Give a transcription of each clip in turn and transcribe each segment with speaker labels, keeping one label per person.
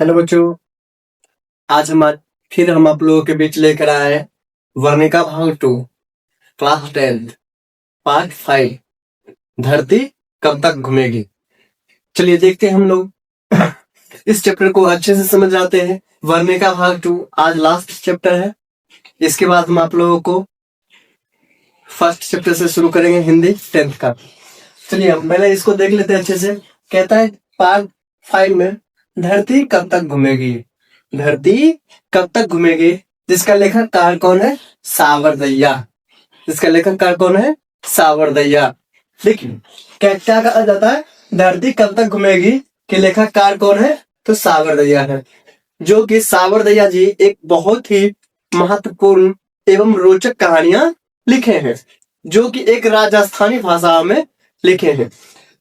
Speaker 1: Hello बच्चों, आज हम आप लोगों के बीच लेकर आए हैं वर्णिका भाग 2 क्लास 10 पार्ट 5 धरती कब तक घूमेगी। चलिए देखते हैं हम लोग इस चैप्टर को अच्छे से समझ जाते हैं। वर्णिका भाग 2 आज लास्ट चैप्टर है। इसके बाद हम आप लोगों को फर्स्ट चैप्टर से शुरू करेंगे, हिंदी 10th का। चलिए हम पहले इसको देख लेते हैं अच्छे से। कहता है पार्ट 5 में धरती कब तक घूमेगी। धरती कब तक घूमेगी, जिसका लेखककार कौन है? सावरदैया। जिसका लेखककार कौन है? सावरदैया। देखिए क्या क्या कहा जाता है, धरती कब तक घूमेगी के लेखककार कौन है? तो सावरदैया है। जो कि सावरदैया जी एक बहुत ही महत्वपूर्ण एवं रोचक कहानियां लिखे हैं, जो कि एक राजस्थानी भाषा में लिखे हैं,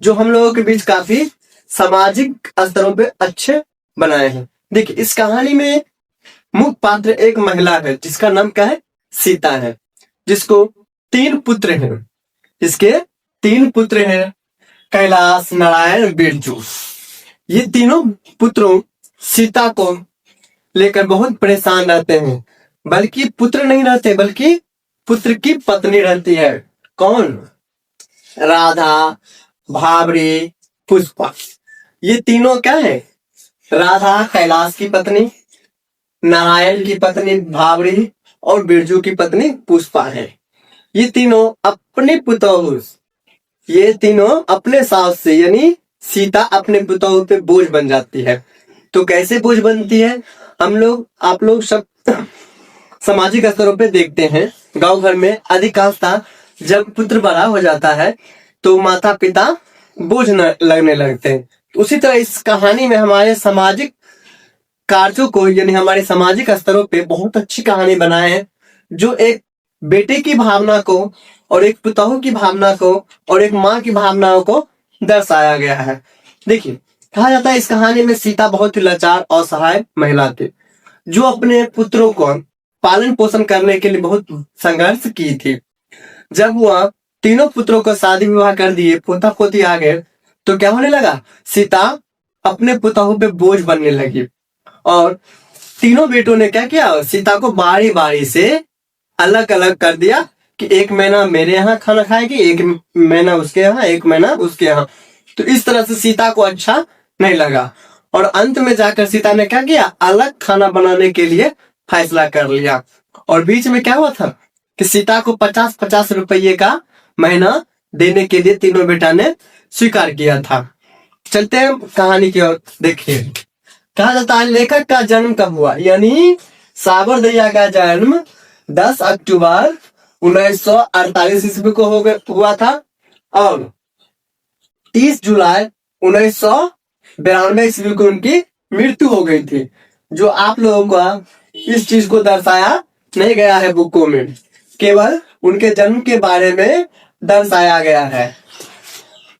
Speaker 1: जो हम लोगों के बीच काफी सामाजिक स्तरों पे अच्छे बनाए हैं। देखिए इस कहानी में मुख्य पात्र एक महिला है, जिसका नाम क्या है? सीता है। जिसको 3 पुत्र हैं। इसके 3 पुत्र हैं, कैलाश, नारायण, बिरजू। ये तीनों पुत्रों सीता को लेकर बहुत परेशान रहते हैं। बल्कि पुत्र नहीं रहते, बल्कि पुत्र की पत्नी रहती है। कौन? राधा, भावरी, पुष्पा। ये तीनों क्या है? राधा कैलाश की पत्नी, नारायण की पत्नी भावरी और बिरजू की पत्नी पुष्पा है। ये तीनों अपने पुतोह, ये तीनों अपने सास से यानी सीता अपने पुतोह पे बोझ बन जाती है। तो कैसे बोझ बनती है? आप लोग सब सामाजिक स्तरों पे देखते हैं। गांव घर में अधिकांशतः जब पुत्र बड़ा हो जाता है तो माता पिता बोझ न लगने लगते हैं। उसी तरह इस कहानी में हमारे सामाजिक कार्यों को यानी हमारे सामाजिक स्तरों पे बहुत अच्छी कहानी बनाए हैं, जो एक बेटे की भावना को और एक पुतोह की भावना को और एक माँ की भावनाओं को दर्शाया गया है। देखिए कहा जाता है इस कहानी में सीता बहुत ही लाचार और असहाय महिला थी, जो अपने पुत्रों को पालन पोषण करने के लिए बहुत संघर्ष की थी। जब वह तीनों पुत्रों को शादी विवाह कर दिए, पोता पोती आ गए, तो क्या होने लगा? सीता अपने पुतोह पे बोझ बनने लगी। और तीनों बेटों ने क्या किया? सीता को बारी बारी से अलग अलग कर दिया कि एक महीना मेरे यहाँ खाना खाएगी, एक महीना उसके यहाँ, एक महीना उसके यहाँ। तो इस तरह से सीता को अच्छा नहीं लगा और अंत में जाकर सीता ने क्या किया? अलग खाना बनाने के लिए फैसला कर लिया। और बीच में क्या हुआ था कि सीता को 50-50 रुपये का महीना देने के लिए तीनों बेटा ने स्वीकार किया था। चलते हैं कहानी की ओर। देखिए कहा जाता है लेखक का जन्म कब हुआ, यानी सावरदैया का जन्म 10 अक्टूबर 1948 ईस्वी को हुआ था और 30 जुलाई 1992 ईस्वी को उनकी मृत्यु हो गई थी। जो आप लोगों का इस चीज को दर्शाया नहीं गया है बुकों में, केवल उनके जन्म के बारे में दर्शाया गया है।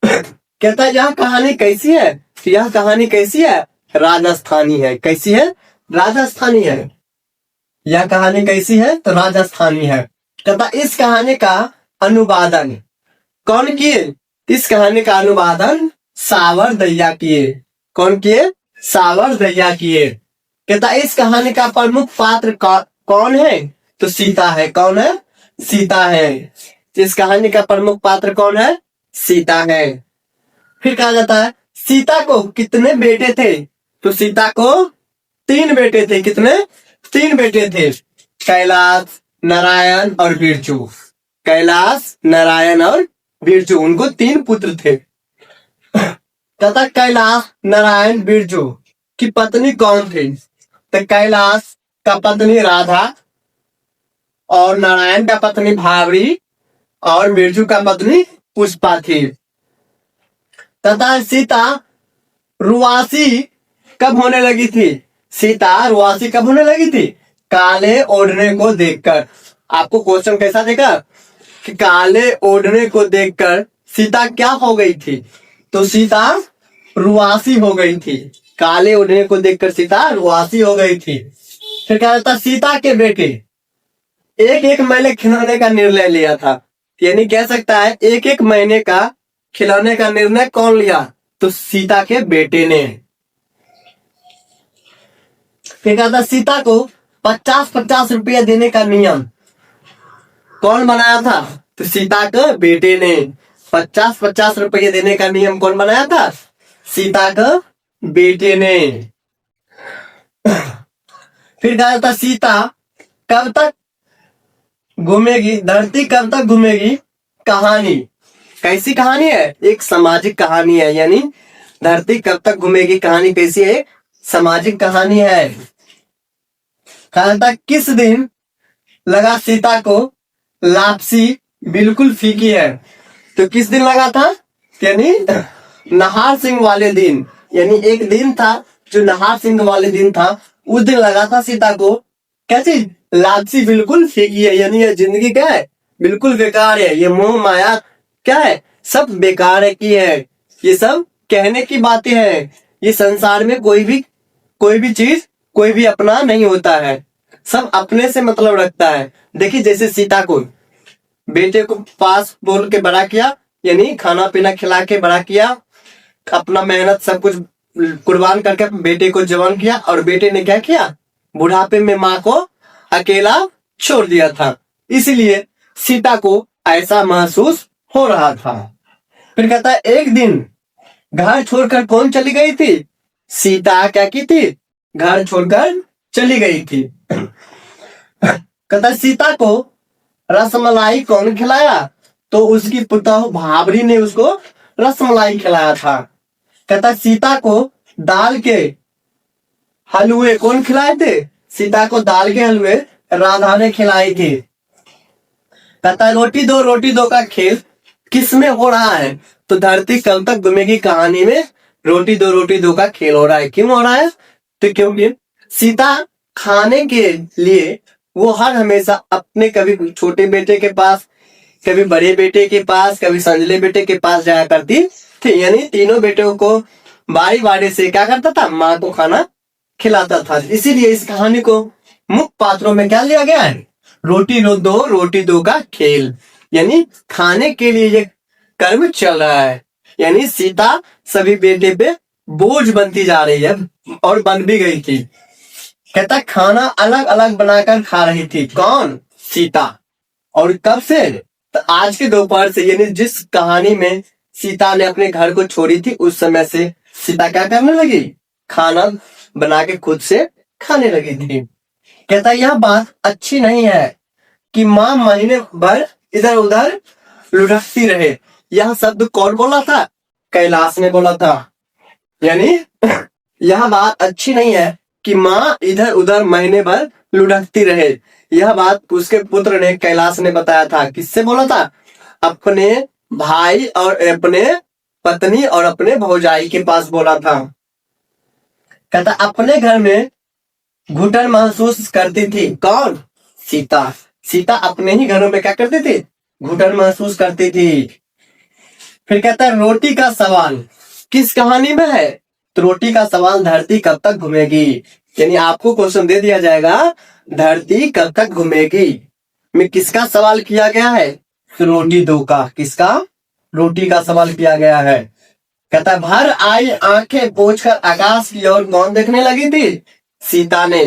Speaker 1: कहता है यह कहानी कैसी है? यह कहानी कैसी है? राजस्थानी है। कैसी है? राजस्थानी है। यह कहानी कैसी है? तो राजस्थानी है। कहता इस कहानी का अनुवादन कौन किए? इस कहानी का अनुवादन सावरदैया किए। कौन किए? सावरदैया किए। कहता इस कहानी का प्रमुख पात्र कौन है? तो सीता है। कौन है? सीता है। इस कहानी का प्रमुख पात्र कौन है? सीता है। फिर कहा जाता है सीता को कितने बेटे थे? तो सीता को 3 बेटे थे। कितने? 3 बेटे थे, कैलाश, नारायण और बिरजू। कैलाश, नारायण और बिरजू, उनको 3 पुत्र थे। कहता कैलाश, नारायण, बिरजू की पत्नी कौन थी? तो कैलाश का पत्नी राधा और नारायण का पत्नी भावरी और बिरजू का पत्नी पुष्पा थी। तथा सीता रुआसी कब होने लगी थी? सीता रुआसी कब होने लगी थी? काले ओढ़ने को देखकर। आपको क्वेश्चन कैसा देगा कि काले ओढ़ने को देखकर सीता क्या हो गई थी? तो सीता रुआसी हो गई थी। काले ओढ़ने को देखकर सीता रुआसी हो गई थी। फिर क्या कहता सीता के बेटे एक एक महीने खिलौने का निर्णय लिया था। यानी कह सकता है एक एक महीने का खिलौने का निर्णय कौन लिया? तो सीता के बेटे ने। फिर कहता सीता को 50-50 रुपया देने का नियम कौन बनाया था? तो सीता के बेटे ने 50-50 रुपये देने का नियम कौन बनाया था? सीता के बेटे ने। फिर कहा था सीता कब तक घूमेगी, धरती कब तक घूमेगी? कहानी कैसी कहानी है? एक सामाजिक कहानी है, यानी धरती कब तक घूमेगी कहानी कैसी है? एक सामाजिक कहानी है। कहा था किस दिन लगा सीता को लापसी बिल्कुल फीकी है? तो किस दिन लगा था? यानी नहार सिंह वाले दिन, यानी एक दिन था जो नहार सिंह वाले दिन था, उस दिन लगा था सीता को क्या चीज? लापसी बिल्कुल फीकी है, यानी ये जिंदगी क्या है? बिल्कुल बेकार है, ये मोह माया क्या है? सब बेकार है की है, ये सब कहने की बातें हैं। ये संसार में कोई भी चीज कोई भी अपना नहीं होता है, सब अपने से मतलब रखता है। देखिए जैसे सीता को बेटे को पास बोल के बड़ा किया, यानी खाना पीना खिला के बड़ा किया, अपना मेहनत सब कुछ कुर्बान करके बेटे को जवान किया, और बेटे ने क्या किया? बुढ़ापे में माँ को अकेला छोड़ दिया था, इसलिए सीता को ऐसा महसूस हो रहा था। फिर कहता है एक दिन घर छोड़कर कौन चली गई थी? सीता क्या की थी? घर छोड़कर चली गई थी। कहता सीता को रसमलाई कौन खिलाया? तो उसकी पुतौह भाबरी ने उसको रसमलाई खिलाया था। कहता सीता को दाल के हलवे कौन खिलाए थे? सीता को दाल के हलवे राधा ने खिलाई थी। कहता रोटी दो का खेल किस में हो रहा है? तो धरती कब तक घूमेगी कहानी में रोटी दो का खेल हो रहा है। क्यों हो रहा है? तो क्योंकि सीता खाने के लिए वो हर हमेशा अपने कभी छोटे बेटे के पास, कभी बड़े बेटे के पास, कभी संजले बेटे के पास जाया करती थी, यानी तीनों बेटों को बारी बारी से क्या करता था? माँ को खाना खिलाता था। इसीलिए इस कहानी को मुख्य पात्रों में क्या लिया गया है? रोटी दो का खेल, यानी खाने के लिए ये कर्म चल रहा है, यानी सीता सभी बेटे पे बोझ बनती जा रही है और बन भी गई थी। कहता खाना अलग अलग बनाकर खा रही थी। कौन? सीता। और कब से? तो आज के दोपहर से, यानी जिस कहानी में सीता ने अपने घर को छोड़ी थी उस समय से सीता क्या करने लगी? खाना बना के खुद से खाने लगी थी। कहता यह बात अच्छी नहीं है कि माँ महीने भर इधर उधर लुढ़कती रहे। यह शब्द कौन बोला था? कैलाश ने बोला था। यानी यह बात अच्छी नहीं है कि माँ इधर उधर महीने भर लुढ़कती रहे। यह बात उसके पुत्र ने कैलाश ने बताया था। किससे बोला था? अपने भाई और अपने पत्नी और अपने भौजाई के पास बोला था। कहता अपने घर में घुटन महसूस करती थी। कौन? सीता। सीता अपने ही घरों में क्या करती थी? घुटन महसूस करती थी। फिर कहता है रोटी का सवाल किस कहानी में है? तो रोटी का सवाल धरती कब तक घूमेगी, यानी आपको क्वेश्चन दे दिया जाएगा धरती कब तक घूमेगी में किसका सवाल किया गया है? तो रोटी दो का। किसका? रोटी का सवाल किया गया है। कहता भर आई आंखें पोंछकर आकाश की ओर कौन देखने लगी थी? सीता ने।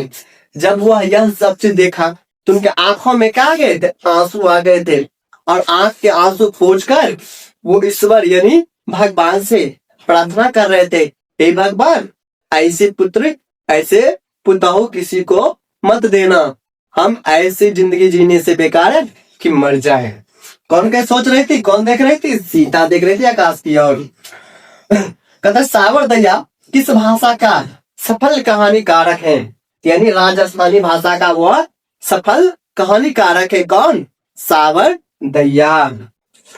Speaker 1: जब वह यह सब चीज देखा तो उनके आंखों में क्या आ गए थे? आंसू आ गए थे, और आंख के आंसू पोंछकर वो ईश्वर यानी भगवान से प्रार्थना कर रहे थे, हे भगवान ऐसे पुत्र ऐसे पुतौह किसी को मत देना, हम ऐसी जिंदगी जीने से बेकार है कि मर जाए। कौन क्या सोच रही थी? कौन देख रही थी? सीता देख रही थी आकाश की ओर। कहता सावर दैया किस भाषा का सफल कहानीकारक है? यानी राजस्थानी भाषा का वह सफल कहानीकारक है। कौन? सावर दैया।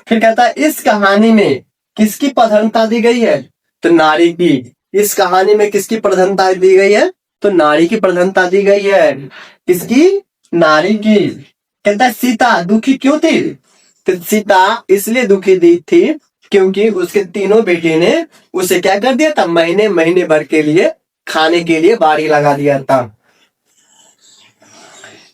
Speaker 1: फिर कहता है इस कहानी में किसकी प्रधानता दी गई है? तो नारी की। इस कहानी में किसकी प्रधानता दी गई है? तो नारी की प्रधानता दी गई है। किसकी? नारी की। कहता है सीता दुखी क्यों थी? तो सीता इसलिए दुखी दी थी क्योंकि उसके तीनों बेटे ने उसे क्या कर दिया था? महीने भर के लिए खाने के लिए बारी लगा दिया था।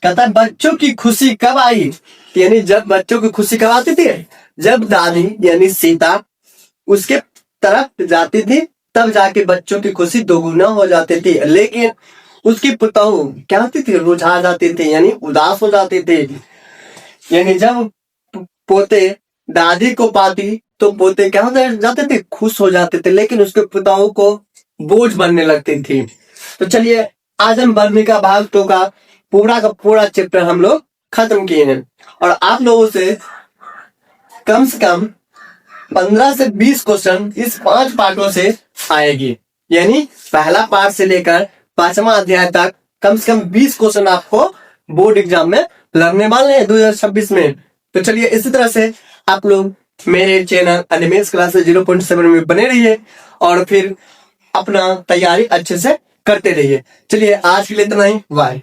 Speaker 1: कहता है बच्चों की खुशी कब आई? यानी जब बच्चों की खुशी कब आती थी? जब दादी यानी सीता उसके तरफ जाती थी तब जाके बच्चों की खुशी दोगुना हो जाती थी। लेकिन उसकी पुतहू क्या होती थी, रुझा जाती थी, यानी उदास हो जाती थी। यानी जब पोते दादी को पाती तो पोते क्या हो जाते थे, खुश हो जाते थे, लेकिन उसके पिताओं को बोझ बनने लगती थी। तो चलिए, आज हम वर्णिका भाग 2 का पूरा चैप्टर हम लोग खत्म किए हैं, और आप लोगों से कम 15 से 20 क्वेश्चन इस 5 पार्टों से आएगी। यानी पहला पार्ट से लेकर 5वां अध्याय तक कम से कम 20 क्वेश्चन आपको बोर्ड एग्जाम में लगने वाले हैं 2026 में। तो चलिए, इसी तरह से आप लोग मेरे चैनल एनिमेश क्लासेस 0.7 में बने रहिए और फिर अपना तैयारी अच्छे से करते रहिए। चलिए, आज के लिए इतना ही, बाय।